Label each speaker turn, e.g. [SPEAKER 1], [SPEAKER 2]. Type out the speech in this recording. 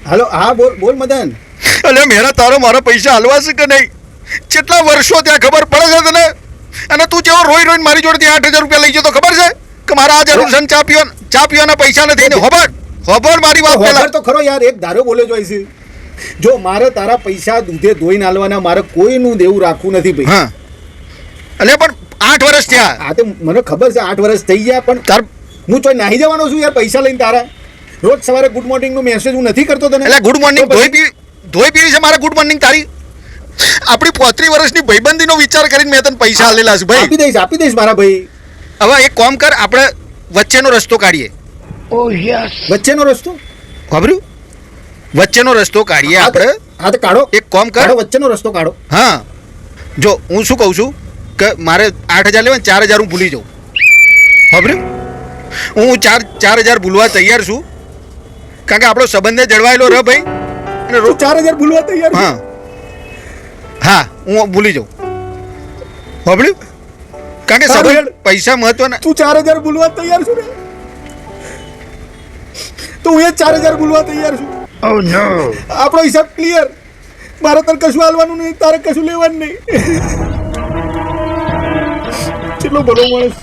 [SPEAKER 1] હાલો, હા બોલ બોલ મદન.
[SPEAKER 2] અલે મેરા તારો મારા પૈસા હાલવા છે કે નહીં? કેટલા વર્ષો ત્યાં ખબર પડે છે તને? અને તું જેવો રોઈ રોઈને મારી જોડેથી 8,000 રૂપિયા લઈ જતો ખબર છે કે મારા આ જરૂર છે ચા પીવાના પૈસા નથી ને? હોબળ મારી વાત પહેલા
[SPEAKER 1] તો ખરો યાર, એક ધારો બોલે જોઈ છે. જો મારે તારા પૈસા દૂધે ધોઈને આલવાના, મારે કોઈનું દેવું રાખવું નથી ભાઈ.
[SPEAKER 2] હા, અલે પણ 8 વર્ષ થયા.
[SPEAKER 1] આ તો મને ખબર છે 8 વર્ષ થઈ ગયા, પણ
[SPEAKER 2] તાર
[SPEAKER 1] હું ચોય નાહી જવાનો છું યાર પૈસા લઈને તારા. રોજ સવારે ગુડ મોર્નિંગ નો મેસેજ હું નથી કરતો તને?
[SPEAKER 2] એટલે ગુડ મોર્નિંગ ધોઈ પીવી છે મારા ગુડ મોર્નિંગ તારી? આપણી 35 વર્ષની ભાઈબંધીનો વિચાર કરીને મેં તને પૈસા આલેલા છે ભાઈ.
[SPEAKER 1] આપી દઈશ મારા ભાઈ.
[SPEAKER 2] હવે એક કામ કર, આપણે વચ્ચેનો રસ્તો કાઢીએ.
[SPEAKER 1] વચ્ચેનો રસ્તો?
[SPEAKER 2] ખબર્યું? વચ્ચેનો રસ્તો કાઢીએ આપણે.
[SPEAKER 1] હા તો કાઢો. એક
[SPEAKER 2] કામ કર,
[SPEAKER 1] વચ્ચેનો રસ્તો કાઢો.
[SPEAKER 2] હા, જો હું શું કહું છું કે મારે 8,000 લેવા, 4,000 હું ભૂલી જાઉં. ખબર્યું? હું 4,000 ભૂલવા તૈયાર છું, કારણ કે આપણો સંબંધ જળવાયેલો રહે ભાઈ.
[SPEAKER 1] અને 4,000 ભૂલવા તૈયાર?
[SPEAKER 2] હા હા, હું ભૂલી જાઉં. ખબર્યું? કારણ કે સંબંધ પૈસા મહત્વના.
[SPEAKER 1] તું 4,000 ભૂલવા તૈયાર છું ને? તો હું 4,000 ભૂલવા તૈયાર છું.
[SPEAKER 3] Oh no.
[SPEAKER 1] આપણો હિસાબ ક્લિયર. મારે તને કશું હાલવાનું નહીં, તારે કશું લેવાનું નહીં. કેટલો ભલો માણસ.